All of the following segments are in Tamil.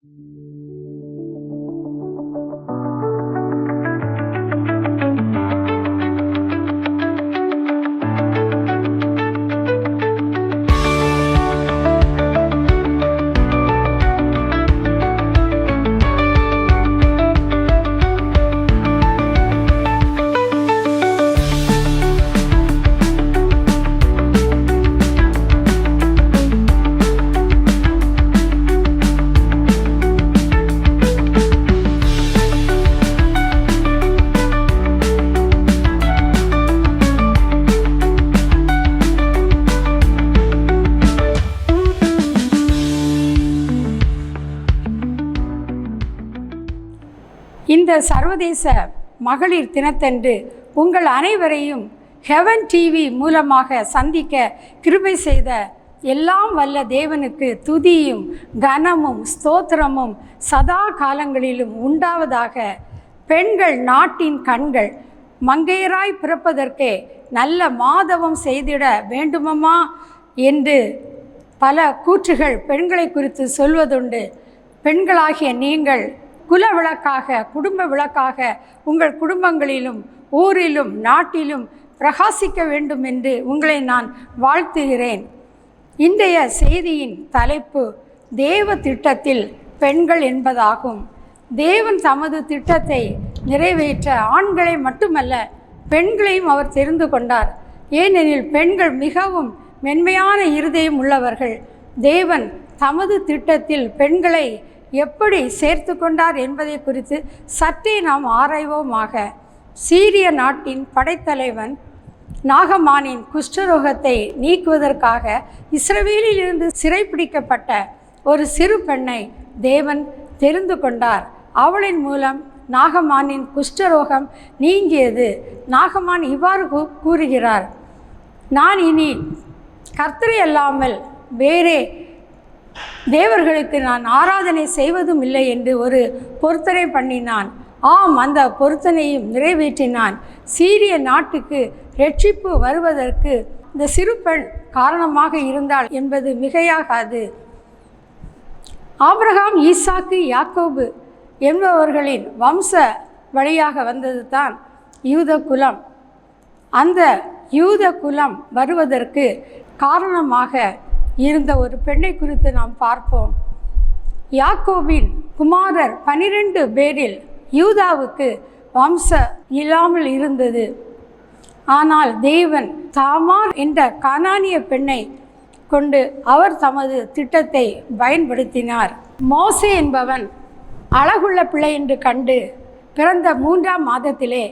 இந்த சர்வதேச மகளிர் தினத்தன்று உங்கள் அனைவரையும் ஹெவன் டிவி மூலமாக சந்திக்க கிருபை செய்த எல்லாம் வல்ல தேவனுக்கு துதியும் கனமும் ஸ்தோத்திரமும் சதா காலங்களிலும் உண்டாவதாக. பெண்கள் நாட்டின் கண்கள், மங்கையராய் பிறப்பதற்கே நல்ல மாதவம் செய்திட வேண்டுமம்மா என்று பல கூற்றுகள் பெண்களை குறித்து சொல்வதுண்டு. பெண்களாகிய நீங்கள் குல விளக்காக, குடும்ப விளக்காக உங்கள் குடும்பங்களிலும் ஊரிலும் நாட்டிலும் பிரகாசிக்க வேண்டும் என்று உங்களை நான் வாழ்த்துகிறேன். இன்றைய செய்தியின் தலைப்பு தேவ திட்டத்தில் பெண்கள் என்பதாகும். தேவன் தமது திட்டத்தை நிறைவேற்ற ஆண்களை மட்டுமல்ல பெண்களையும் அவர் தெரிந்து கொண்டார். ஏனெனில் பெண்கள் மிகவும் மென்மையான இருதயம் உள்ளவர்கள். தேவன் தமது திட்டத்தில் பெண்களை எப்படி சேர்த்து கொண்டார் என்பதை குறித்து சற்றே நாம் ஆராய்வோமாக. சீரிய நாட்டின் படைத்தலைவன் நாகமானின் குஷ்டரோகத்தை நீக்குவதற்காக இஸ்ரவேலில் இருந்து சிறைப்பிடிக்கப்பட்ட ஒரு சிறு பெண்ணை தேவன் தெரிந்து கொண்டார். அவளின் மூலம் நாகமானின் குஷ்டரோகம் நீங்கியது. நாகமான் இவ்வாறு கூறுகிறார், நான் இனி கர்த்தரை அல்லாமல் வேறே தேவர்களுக்கு நான் ஆராதனை செய்வதும் இல்லை என்று ஒரு பொருத்தனை பண்ணினான். ஆம், அந்த பொருத்தனையும் நிறைவேற்றினான். சீரிய நாட்டுக்கு இரட்சிப்பு வருவதற்கு இந்த சிறு பெண் காரணமாக இருந்தாள் என்பது மிகையாகாது. ஆபிரகாம், ஈசாக்கு, யாக்கோபு என்பவர்களின் வம்ச வழியாக வந்தது தான் யூத குலம். அந்த யூத குலம் வருவதற்கு காரணமாக இருந்த ஒரு பெண்ணை குறித்து நாம் பார்ப்போம். யாக்கோபின் குமாரர் 12 பேரில் யூதாவுக்கு வம்ச இல்லாமல் இருந்தது. ஆனால் தேவன் தாமார் என்ற கானானிய பெண்ணை கொண்டு அவர் தமது திட்டத்தை பயன்படுத்தினார். மோசே என்பவன் அழகுள்ள பிள்ளை என்று கண்டு பிறந்த 3ஆம் மாதத்திலே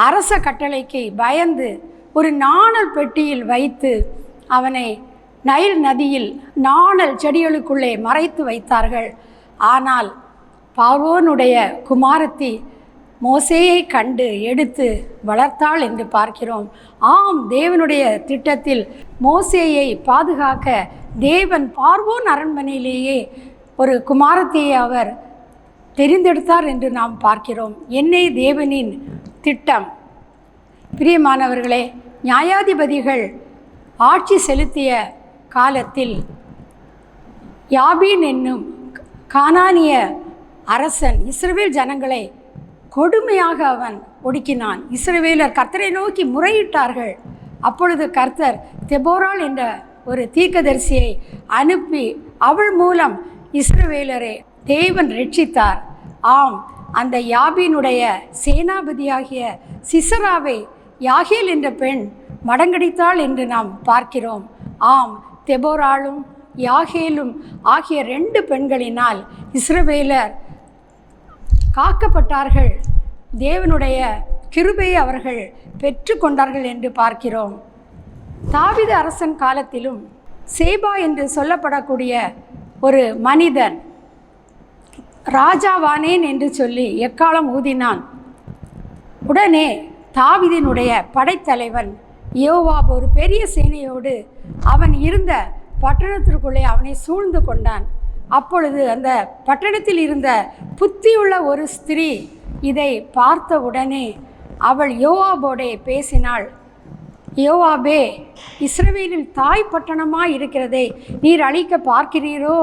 அரச கட்டளைக்கு பயந்து ஒரு நாணல் பெட்டியில் வைத்து அவனை நைல் நதியில் நாணல் செடிகளுக்குள்ளே மறைத்து வைத்தார்கள். ஆனால் பார்வோனுடைய குமாரத்தி மோசேயை கண்டு எடுத்து வளர்த்தாள் என்று பார்க்கிறோம். ஆம், தேவனுடைய திட்டத்தில் மோசேயை பாதுகாக்க தேவன் பார்வோன் அரண்மனையிலேயே ஒரு குமாரத்தியை அவர் தெரிந்தெடுத்தார் என்று நாம் பார்க்கிறோம். என்னே தேவனின் திட்டம்! பிரியமானவர்களே, நியாயாதிபதிகள் ஆட்சி செலுத்திய காலத்தில் யாபீன் என்னும் கானானிய அரசன் இஸ்ரவேல் ஜனங்களை கொடுமையாக அவன் ஒடுக்கினான். இஸ்ரவேலர் கர்த்தரை நோக்கி முறையிட்டார்கள். அப்பொழுது கர்த்தர் தெபோராள் என்ற ஒரு தீர்க்கதரிசியை அனுப்பி அவள் மூலம் இஸ்ரவேலரை தேவன் ரட்சித்தார். ஆம், அந்த யாபீனுடைய சேனாபதியாகிய சிசராவை யாகேல் என்ற பெண் மடங்கடித்தாள் என்று நாம் பார்க்கிறோம். ஆம், தெபோராளும் யாகேலும் ஆகிய 2 பெண்களினால் இஸ்ரவேலர் காக்கப்பட்டார்கள். தேவனுடைய கிருபையை அவர்கள் பெற்று கொண்டார்கள் என்று பார்க்கிறோம். தாவீது அரசன் காலத்திலும் சேபா என்று சொல்லப்படக்கூடிய ஒரு மனிதன் ராஜாவானேன் என்று சொல்லி எக்காலம் ஊதினான். உடனே தாவீதினுடைய படைத்தலைவன் யோவாப் ஒரு பெரிய சேனையோடு அவன் இருந்த பட்டணத்திற்குள்ளே அவனை சூழ்ந்து கொண்டான். அப்பொழுது அந்த பட்டணத்தில் இருந்த புத்தியுள்ள ஒரு ஸ்திரீ இதை பார்த்த உடனே அவள் யோவாபோடே பேசினாள். யோவாபே, இஸ்ரவேலில் தாய் பட்டணமாய் இருக்கிறதை நீர் அழிக்க பார்க்கிறீரோ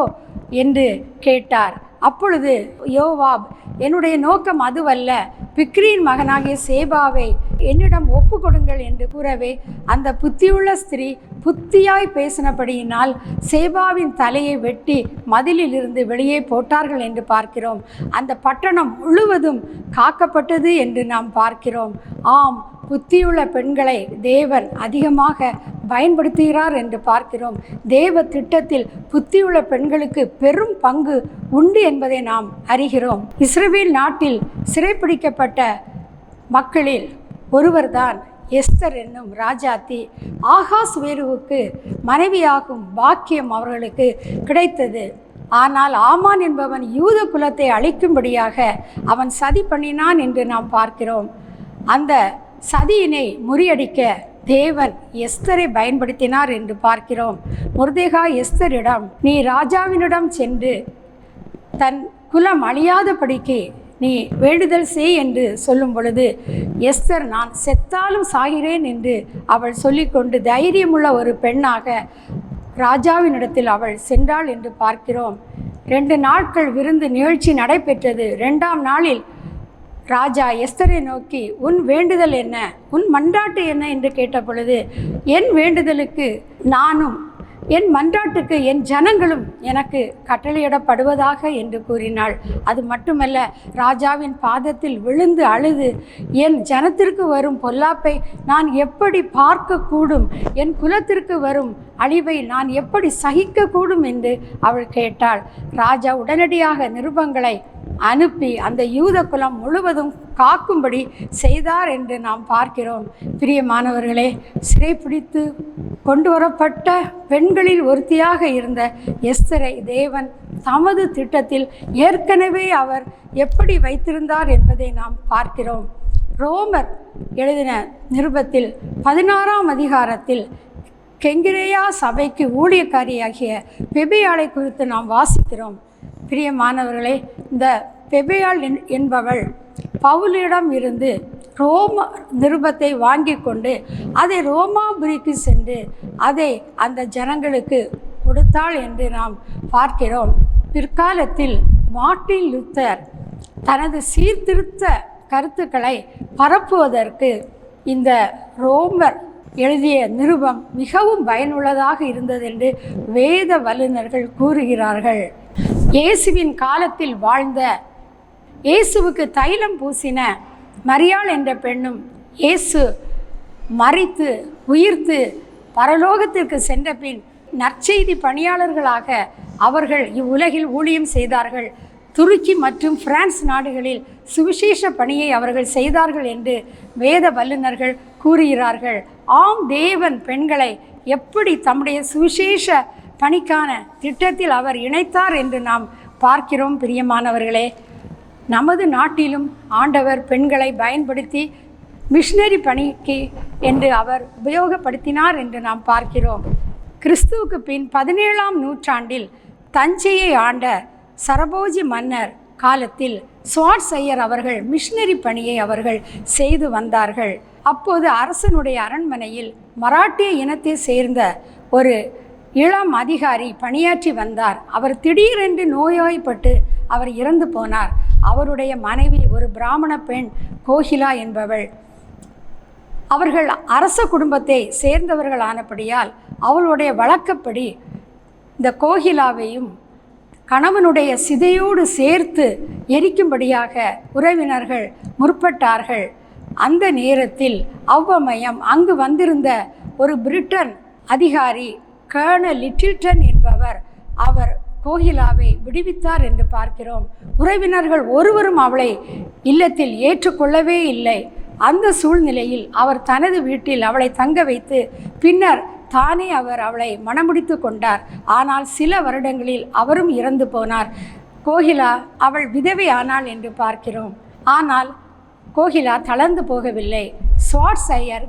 என்று கேட்டார். அப்பொழுது யோவாப், என்னுடைய நோக்கம் அதுவல்ல, பிக்ரியின் மகனாகிய சேபாவை என்னிடம் ஒப்பு கொடுங்கள் என்று கூறவே, அந்த புத்தியுள்ள ஸ்திரீ புத்தியாய் பேசினபடியினால் சேபாவின் தலையை வெட்டி மதிலில் இருந்து வெளியே போட்டார்கள் என்று பார்க்கிறோம். அந்த பட்டணம் முழுவதும் காக்கப்பட்டது என்று நாம் பார்க்கிறோம். ஆம், புத்தியுள்ள பெண்களை தேவன் அதிகமாக பயன்படுத்துகிறார் என்று பார்க்கிறோம். தேவ திட்டத்தில் புத்தியுள்ள பெண்களுக்கு பெரும் பங்கு உண்டு என்பதை நாம் அறிகிறோம். இஸ்ரவேல் நாட்டில் சிறைப்பிடிக்கப்பட்ட மக்களில் ஒருவர்தான் எஸ்தர் என்னும் ராஜாத்தி. ஆகாஸ்வேருவுக்கு மனைவியாகும் பாக்கியம் அவர்களுக்கு கிடைத்தது. ஆனால் ஆமான் என்பவன் யூத குலத்தை அழிக்கும்படியாக அவன் சதி பண்ணினான் என்று நாம் பார்க்கிறோம். அந்த சதியினை முறியடிக்க தேவன் எஸ்தரை பயன்படுத்தினார் என்று பார்க்கிறோம். மொர்தெகாய் எஸ்தரிடம், நீ ராஜாவினிடம் சென்று தன் குலம் அழியாதபடிக்கு நீ வேண்டுதல் செய் என்று சொல்லும் பொழுது, எஸ்தர் நான் செத்தாலும் சாகிறேன் என்று அவள் சொல்லிக்கொண்டு தைரியமுள்ள ஒரு பெண்ணாக ராஜாவினிடத்தில் அவள் சென்றாள் என்று பார்க்கிறோம். 2 நாட்கள் விருந்து நிகழ்ச்சி நடைபெற்றது. 2ஆம் நாளில் ராஜா எஸ்தரை நோக்கி, உன் வேண்டுதல் என்ன, உன் மன்றாட்டு என்ன என்று கேட்ட பொழுது, என் வேண்டுதலுக்கு நானும் என் மன்றாட்டுக்கு என் ஜனங்களும் எனக்கு கட்டளையிடப்படுவதாக என்று கூறினாள். அது மட்டுமல்ல, ராஜாவின் பாதத்தில் விழுந்து அழுது, என் ஜனத்திற்கு வரும் பொல்லாப்பை நான் எப்படி பார்க்கக்கூடும், என் குலத்திற்கு வரும் அழிவை நான் எப்படி சகிக்கக்கூடும் என்று அவள் கேட்டாள். ராஜா உடனடியாக நிருபங்களை அனுப்பி அந்த யூத குலம் முழுவதும் காக்கும்படி செய்தார் என்று நாம் பார்க்கிறோம். பிரியமானவர்களே, சிறைப்பிடித்து கொண்டு வரப்பட்ட பெண்களில் ஒருத்தியாக இருந்த எஸ்தரை தேவன் தமது திட்டத்தில் ஏற்கனவே அவர் எப்படி வைத்திருந்தார் என்பதை நாம் பார்க்கிறோம். ரோமர் எழுதின நிருபத்தில் 16ஆம் அதிகாரத்தில் கெங்கிரேயா சபைக்கு ஊழியக்காரியாகிய பெபியாளை குறித்து நாம் வாசிக்கிறோம். பிரியமானவர்களே, இந்த பெபியாள் என்பவள் பவுலிடம் இருந்து ரோம நிருபத்தை வாங்கி கொண்டு அதை ரோமாபுரிக்கு சென்று அதை அந்த ஜனங்களுக்கு கொடுத்தாள் என்று நாம் பார்க்கிறோம். பிற்காலத்தில் மார்ட்டின் லூத்தர் தனது சீர்திருத்த கருத்துக்களை பரப்புவதற்கு இந்த ரோமர் எழுதிய நிருபம் மிகவும் பயனுள்ளதாக இருந்தது என்று வேத வல்லுநர்கள் கூறுகிறார்கள். இயேசுவின் காலத்தில் வாழ்ந்த, இயேசுவுக்கு தைலம் பூசின மரியாள் என்ற பெண்ணும், இயேசு மரித்து உயிர்த்து பரலோகத்திற்கு சென்ற பின் நற்செய்தி பணியாளர்களாக அவர்கள் இவ்வுலகில் ஊழியம் செய்தார்கள். துருக்கி மற்றும் பிரான்ஸ் நாடுகளில் சுவிசேஷ பணியை அவர்கள் செய்தார்கள் என்று வேத வல்லுநர்கள் கூறுகிறார்கள். ஆம், தேவன் பெண்களை எப்படி தம்முடைய சுவிசேஷ பணிக்கான திட்டத்தில் அவர் இணைத்தார் என்று நாம் பார்க்கிறோம். பிரியமானவர்களே, நமது நாட்டிலும் ஆண்டவர் பெண்களை பயன்படுத்தி மிஷனரி பணிக்கு என்று அவர் உபயோகப்படுத்தினார் என்று நாம் பார்க்கிறோம். கிறிஸ்துவுக்கு பின் 17ஆம் நூற்றாண்டில் தஞ்சையை ஆண்ட சரபோஜி மன்னர் காலத்தில் ஸ்வாட்சையர் அவர்கள் மிஷனரி பணியை அவர்கள் செய்து வந்தார்கள். அப்போது அரசனுடைய அரண்மனையில் மராட்டிய இனத்தை சேர்ந்த ஒரு இளம் அதிகாரி பணியாற்றி வந்தார். அவர் திடீரென்று நோய்வாய்ப்பட்டு அவர் இறந்து போனார். அவருடைய மனைவி ஒரு பிராமண பெண் கோகிலா என்பவள். அவர்கள் அரச குடும்பத்தை சேர்ந்தவர்களானபடியால் அவளுடைய வழக்கப்படி இந்த கோகிலாவையும் கணவனுடைய சிதையோடு சேர்த்து எரிக்கும்படியாக உறவினர்கள் முற்பட்டார்கள். அந்த நேரத்தில் அவ்வமயம் அங்கு வந்திருந்த ஒரு பிரிட்டன் அதிகாரி கர்னல் லிட்டில்டன் என்பவர் அவர் கோகிலாவை விடுவித்தார் என்று பார்க்கிறோம். உறவினர்கள் ஒருவரும் அவளை இல்லத்தில் ஏற்றுக்கொள்ளவே இல்லை. அந்த சூழ்நிலையில் அவர் தனது வீட்டில் அவளை தங்க வைத்து பின்னர் தானே அவர் அவளை மணமுடித்து கொண்டார். ஆனால் சில வருடங்களில் அவரும் இறந்து போனார். கோகிலா அவள் விதவை ஆனாள் என்று பார்க்கிறோம். ஆனால் கோகிலா தளர்ந்து போகவில்லை. ஸ்வாட்சையர்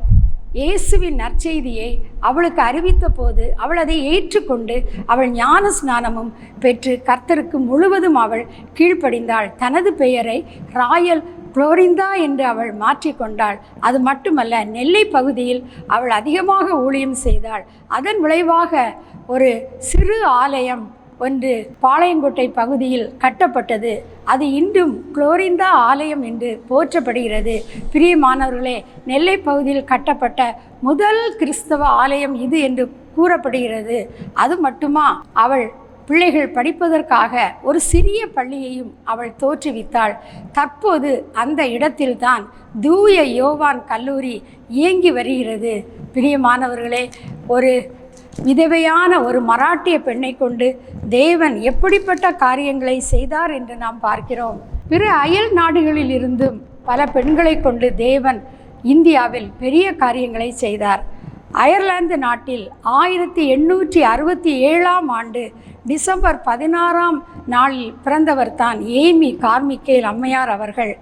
இயேசுவின் நற்செய்தியை அவளுக்கு அறிவித்த போது அவள் அதை ஏற்றுக்கொண்டு அவள் ஞான ஸ்நானமும் பெற்று கர்த்தருக்கு முழுவதும் அவள் கீழ்ப்படிந்தாள். தனது பெயரை ராயல் குளோரிந்தா என்று அவள் மாற்றிக்கொண்டாள். அது மட்டுமல்ல, நெல்லை பகுதியில் அவள் அதிகமாக ஊழியம் செய்தாள். அதன் விளைவாக ஒரு சிறு ஆலயம் ஒன்று பாளையங்கோட்டை பகுதியில் கட்டப்பட்டது. அது இன்றும் குளோரிந்தா ஆலயம் என்று போற்றப்படுகிறது. பிரியமானவர்களே, நெல்லை பகுதியில் கட்டப்பட்ட முதல் கிறிஸ்தவ ஆலயம் இது என்று கூறப்படுகிறது. அது மட்டுமா, அவள் பிள்ளைகள் படிப்பதற்காக ஒரு சிறிய பள்ளியையும் அவள் தோற்றுவித்தாள். தற்போது அந்த இடத்தில்தான் தூய யோவான் கல்லூரி இயங்கி வருகிறது. பிரியமானவர்களே, ஒரு விதவையான ஒரு மராட்டிய பெண்ணை கொண்டு தேவன் எப்படிப்பட்ட காரியங்களை செய்தார் என்று நாம் பார்க்கிறோம். பிற அயல் நாடுகளில் இருந்தும் பல பெண்களை கொண்டு தேவன் இந்தியாவில் பெரிய காரியங்களை செய்தார். அயர்லாந்து நாட்டில் 1867ஆம் ஆண்டு டிசம்பர் 16ஆம் நாளில் பிறந்தவர் தான் ஏமி கார்மிக்கேல் அம்மையார் அவர்கள்.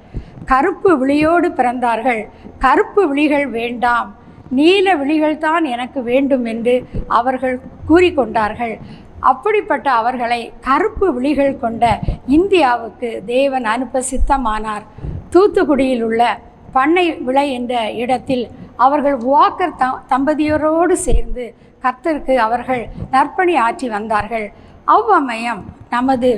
கருப்பு விழியோடு பிறந்தார்கள். கருப்பு விழிகள் வேண்டாம், நீல விழிகள் தான் எனக்கு வேண்டும் என்று அவர்கள் கூறிக்கொண்டார்கள். அப்படிப்பட்ட அவர்களை கருப்பு விழிகள் கொண்ட இந்தியாவுக்கு தேவன் அனுப்ப சித்தமானார். தூத்துக்குடியில் உள்ள பண்ணை விளை என்ற இடத்தில் அவர்கள் வாக்கர் தம்பதியரோடு சேர்ந்து கர்த்தருக்கு அவர்கள் நற்பணி ஆற்றி வந்தார்கள். அவ்வமயம் நமது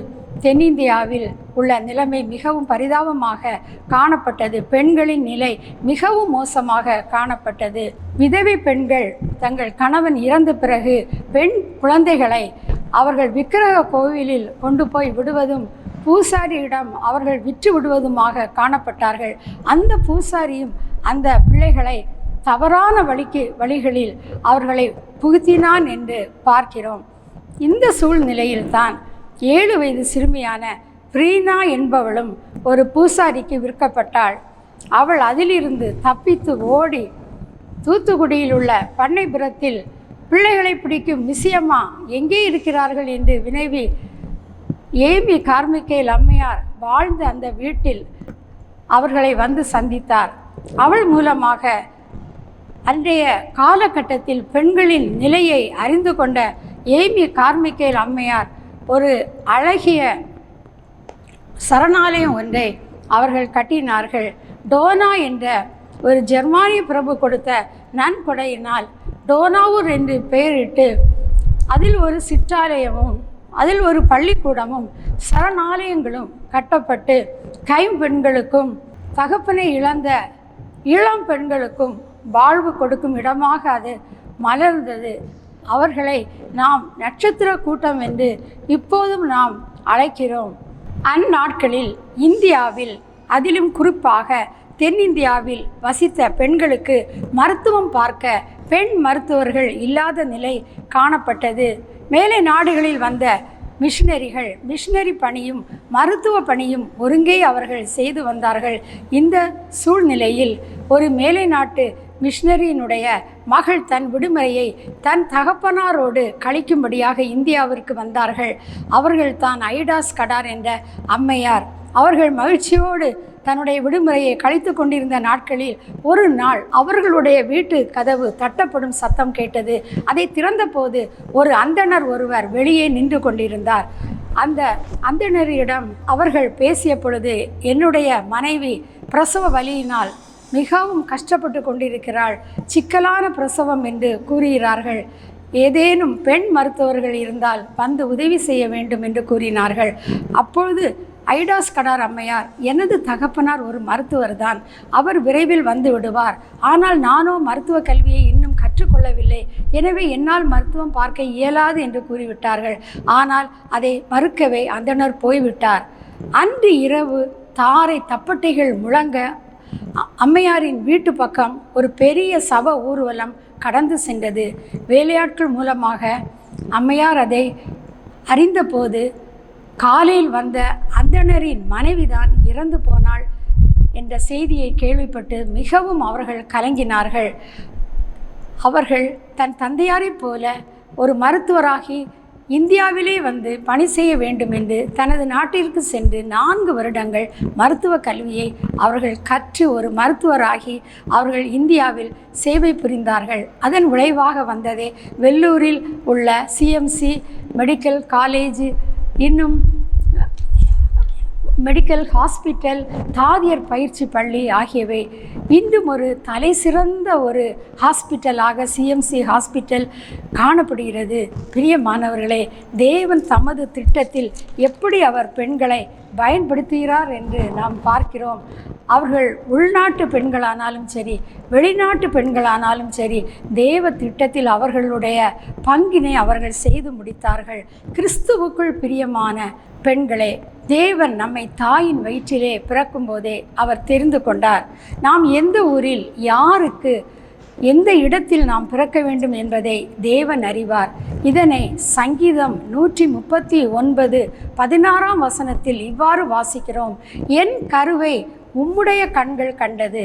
தென்னிந்தியாவில் உள்ள நிலைமை மிகவும் பரிதாபமாக காணப்பட்டது. பெண்களின் நிலை மிகவும் மோசமாக காணப்பட்டது. விதவை பெண்கள் தங்கள் கணவன் இறந்த பிறகு பெண் குழந்தைகளை அவர்கள் விக்கிரக கோவிலில் கொண்டு போய் விடுவதும் பூசாரியிடம் அவர்கள் விற்று விடுவதுமாக காணப்பட்டார்கள். அந்த பூசாரியும் அந்த பிள்ளைகளை தவறான வழிகளில் அவர்களை புகுத்தினான் என்று பார்க்கிறோம். இந்த சூழ்நிலையில்தான் 7 வயது சிறுமியான பிரீனா என்பவளும் ஒரு பூசாரிக்கு விற்கப்பட்டாள். அவள் அதிலிருந்து தப்பித்து ஓடி தூத்துக்குடியில் உள்ள பண்ணைபுரத்தில் பிள்ளைகளை பிடிக்கும் மிசியம்மா எங்கே இருக்கிறார்கள் என்று வினவி ஏமி கார்மிக்கேல் அம்மையார் வாழ்ந்த அந்த வீட்டில் அவர்களை வந்து சந்தித்தார். அவள் மூலமாக அன்றைய காலகட்டத்தில் பெண்களின் நிலையை அறிந்து கொண்ட ஏமி கார்மிக்கேல் அம்மையார் ஒரு அழகிய சரணாலயம் ஒன்றை அவர்கள் கட்டினார்கள். டோனா என்ற ஒரு ஜெர்மானிய பிரபு கொடுத்த நன்கொடையினால் டோனாவூர் என்று பெயரிட்டு அதில் ஒரு சிற்றாலயமும் அதில் ஒரு பள்ளிக்கூடமும் சரணாலயங்களும் கட்டப்பட்டு கைம்பெண்களுக்கும் தகப்பனை இழந்த இளம் பெண்களுக்கும் வாழ்வு கொடுக்கும் இடமாக அது மலர்ந்தது. அவர்களை நாம் நட்சத்திர கூட்டம் என்று இப்போதும் நாம் அழைக்கிறோம். அந்நாட்களில் இந்தியாவில், அதிலும் குறிப்பாக தென்னிந்தியாவில் வசித்த பெண்களுக்கு மருத்துவம் பார்க்க பெண் மருத்துவர்கள் இல்லாத நிலை காணப்பட்டது. மேலை நாடுகளில் வந்த மிஷனரி பணியும் மருத்துவ பணியும் ஒருங்கே அவர்கள் செய்து வந்தார்கள். இந்த சூழ்நிலையில் ஒரு மேலை நாட்டு மிஷனரியினுடைய மகள் தன் விடுமுறையை தன் தகப்பனாரோடு கழிக்கும்படியாக இந்தியாவிற்கு வந்தார்கள். அவர்கள் தான் ஐடாஸ் கடார் என்ற அம்மையார். அவர்கள் மகிழ்ச்சியோடு தன்னுடைய விடுமுறையை கழித்து கொண்டிருந்த நாட்களில் ஒரு நாள் அவர்களுடைய வீட்டு கதவு தட்டப்படும் சத்தம் கேட்டது. அதை திறந்தபோது ஒரு அந்தணர் ஒருவர் வெளியே நின்று கொண்டிருந்தார். அந்த அந்தணரிடம் அவர்கள் பேசிய பொழுது, என்னுடைய மனைவி பிரசவ வலியினால் மிகவும் கஷ்டப்பட்டு கொண்டிருக்கிறாள், சிக்கலான பிரசவம் என்று கூறுகிறார்கள். ஏதேனும் பெண் மருத்துவர்கள் இருந்தால் வந்து உதவி செய்ய வேண்டும் என்று கூறினார்கள். அப்பொழுது ஐடாஸ் கடார் அம்மையார், எனது தகப்பனார் ஒரு மருத்துவர் தான், அவர் விரைவில் வந்து விடுவார், ஆனால் நானோ மருத்துவ கல்வியை இன்னும் கற்றுக்கொள்ளவில்லை, எனவே என்னால் மருத்துவம் பார்க்க இயலாது என்று கூறிவிட்டார்கள். ஆனால் அதை மறுக்கவே அந்தணர் போய்விட்டார். அன்று இரவு தாரை தப்பட்டைகள் முழங்க அம்மையாரின் வீட்டு பக்கம் ஒரு பெரிய சப ஊர்வலம் கடந்து சென்றது. வேலையாட்கள் மூலமாக அம்மையார் அதை அறிந்தபோது காலையில் வந்த அந்தணரின் மனைவிதான் இறந்து போனாள் என்ற செய்தியை கேள்விப்பட்டு மிகவும் அவர்கள் கலங்கினார்கள். அவர்கள் தன் தந்தையாரைப் போல ஒரு மருத்துவராகி இந்தியாவிலே வந்து பணி செய்ய வேண்டும் என்று தனது நாட்டிற்கு சென்று 4 வருடங்கள் மருத்துவ கல்வியை அவர்கள் கற்று ஒரு மருத்துவராகி அவர்கள் இந்தியாவில் சேவை புரிந்தார்கள். அதன் விளைவாக வந்ததே வெள்ளூரில் உள்ள CMC மெடிக்கல் காலேஜ், இன்னும் மெடிக்கல் ஹாஸ்பிட்டல், தாதியர் பயிற்சி பள்ளி ஆகியவை இன்றும் ஒரு தலை சிறந்த ஒரு ஹாஸ்பிட்டலாக சிஎம்சி ஹாஸ்பிட்டல் காணப்படுகிறது. பிரியமானவர்களே, தேவன் தமது திட்டத்தில் எப்படி அவர் பெண்களை பயன்படுத்துகிறார் என்று நாம் பார்க்கிறோம். அவர்கள் உள்நாட்டு பெண்களானாலும் சரி, வெளிநாட்டு பெண்களானாலும் சரி, தேவ திட்டத்தில் அவர்களுடைய பங்கினை அவர்கள் செய்து முடித்தார்கள். கிறிஸ்துவுக்குள் பிரியமான பெண்களே, தேவன் நம்மை தாயின் வயிற்றிலே பிறக்கும் போதே அவர் தெரிந்து கொண்டார். நாம் எந்த ஊரில் யாருக்கு எந்த இடத்தில் நாம் பிறக்க வேண்டும் என்பதை தேவன் அறிவார். இதனை சங்கீதம் 139:16 இவ்வாறு வாசிக்கிறோம். என் கருவை உம்முடைய கண்கள் கண்டது,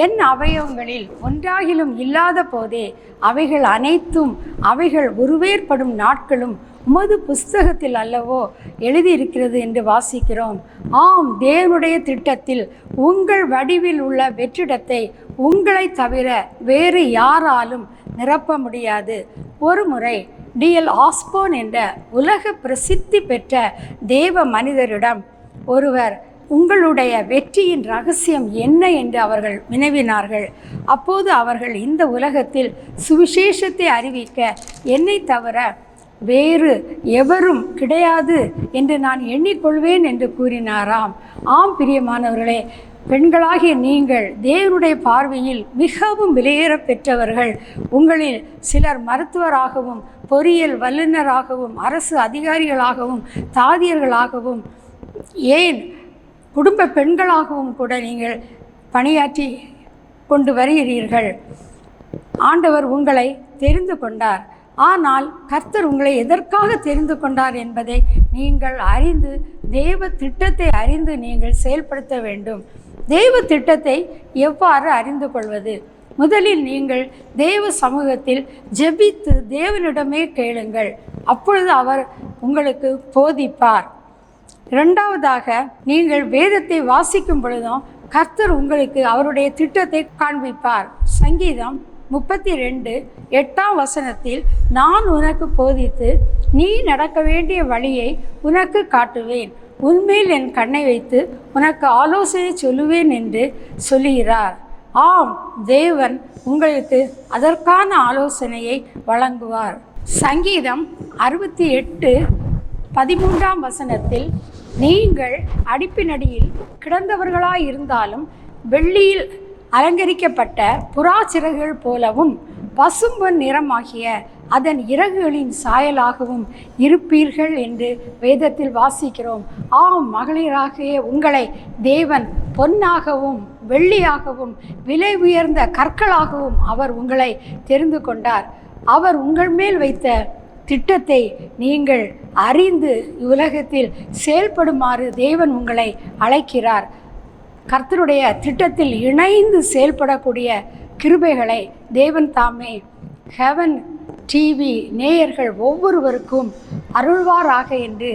என் அவயவங்களில் ஒன்றாகிலும் இல்லாத போதே அவைகள் அனைத்தும் அவைகள் உருவேற்படும் நாட்களும் உமது புஸ்தகத்தில் அல்லவோ எழுதியிருக்கிறது என்று வாசிக்கிறோம். ஆம், தேவனுடைய திட்டத்தில் உங்கள் வடிவில் உள்ள வெற்றிடத்தை உங்களை தவிர வேறு யாராலும் நிரப்ப முடியாது. ஒரு முறை D.L. ஆஸ்போன் என்ற உலக பிரசித்தி பெற்ற தேவ மனிதரிடம் ஒருவர் உங்களுடைய வெற்றியின் ரகசியம் என்ன என்று அவர்கள் வினவினார்கள். அப்போது அவர்கள், இந்த உலகத்தில் சுவிசேஷத்தை அறிவிக்க என்னை தவிர வேறு எவரும் கிடையாது என்று நான் எண்ணிக்கொள்வேன் என்று கூறினாராம். ஆம் பிரியமானவர்களே, பெண்களாகிய நீங்கள் தேவனுடைய பார்வையில் மிகவும் விலையேற பெற்றவர்கள். உங்களில் சிலர் மருத்துவராகவும், பொறியியல் வல்லுநராகவும், அரசு அதிகாரிகளாகவும், தாதியர்களாகவும், ஏன் குடும்ப பெண்களாகவும் கூட நீங்கள் பணியாற்றி கொண்டு வருகிறீர்கள். ஆண்டவர் உங்களை தெரிந்து கொண்டார். ஆனால் கர்த்தர் உங்களை எதற்காக தெரிந்து கொண்டார் என்பதை நீங்கள் அறிந்து, தேவ திட்டத்தை அறிந்து நீங்கள் செயல்படுத்த வேண்டும். தேவ திட்டத்தை எவ்வாறு அறிந்து கொள்வது? முதலில் நீங்கள் தேவ சமூகத்தில் ஜெபித்து தேவனிடமே கேளுங்கள். அப்பொழுது அவர் உங்களுக்கு போதிப்பார். இரண்டாவதாக, நீங்கள் வேதத்தை வாசிக்கும் பொழுதும் கர்த்தர் உங்களுக்கு அவருடைய திட்டத்தை காண்பிப்பார். சங்கீதம் 32:8 நான் உனக்கு போதித்து நீ நடக்க வேண்டிய வழியை உனக்கு காட்டுவேன், உன்மேல் என் கண்ணை வைத்து உனக்கு ஆலோசனை சொல்லுவேன் என்று சொல்லுகிறார். ஆம், தேவன் உங்களுக்கு அதற்கான ஆலோசனையை வழங்குவார். சங்கீதம் 68:13 நீங்கள் அடிப்பினடியில் கிடந்தவர்களாயிருந்தாலும் வெள்ளியில் அலங்கரிக்கப்பட்ட புறாச்சிறகுகள் போலவும் பசும்பொன் நிறமாகிய அதன் இறகுகளின் சாயலாகவும் இருப்பீர்கள் என்று வேதத்தில் வாசிக்கிறோம். ஆம், மகளிராகிய உங்களை தேவன் பொன்னாகவும் வெள்ளியாகவும் விலை உயர்ந்த கற்களாகவும் அவர் உங்களை தெரிந்து கொண்டார். அவர் உங்கள் மேல் வைத்த திட்டத்தை நீங்கள் அறிந்து உலகத்தில் செயல்படுமாறு தேவன் உங்களை அழைக்கிறார். கர்த்தருடைய திட்டத்தில் இணைந்து செயல்படக்கூடிய கிருபைகளை தேவன் தாமே ஹெவன் டிவி நேயர்கள் ஒவ்வொருவருக்கும் அருள்வாராக என்று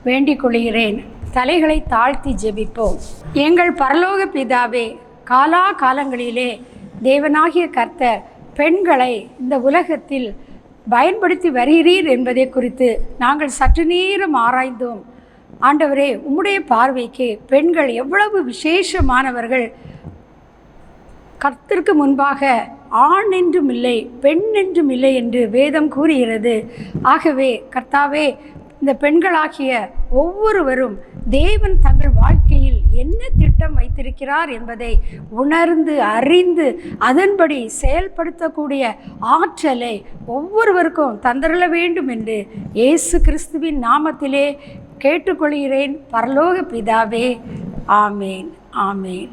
வேண்டிக் கொள்கிறேன். தலைகளை தாழ்த்தி ஜெபிப்போம். எங்கள் பரலோக பிதாவே, காலா காலங்களிலே தேவனாகிய கர்த்தர் பெண்களை இந்த உலகத்தில் பயன்படுத்தி வருகிறீர் என்பதை குறித்து நாங்கள் சற்று நேரம் ஆராய்ந்தோம். ஆண்டவரே, உம்முடைய பார்வைக்கு பெண்கள் எவ்வளவு விசேஷமானவர்கள். கர்த்தருக்கு முன்பாக ஆண் என்றும் இல்லை, பெண் என்றும் இல்லை என்று வேதம் கூறுகிறது. ஆகவே கர்த்தாவே, இந்த பெண்களாகிய ஒவ்வொருவரும் தேவன் தங்கள் வாழ்க்கையில் என்ன திட்டம் வைத்திருக்கிறார் என்பதை உணர்ந்து அறிந்து அதன்படி செயல்படுத்தக்கூடிய ஆற்றலை ஒவ்வொருவருக்கும் தந்தரள வேண்டும் என்று இயேசு கிறிஸ்துவின் நாமத்திலே கேட்டுக்கொள்கிறேன். பரலோக பிதாவே, ஆமேன், ஆமேன்.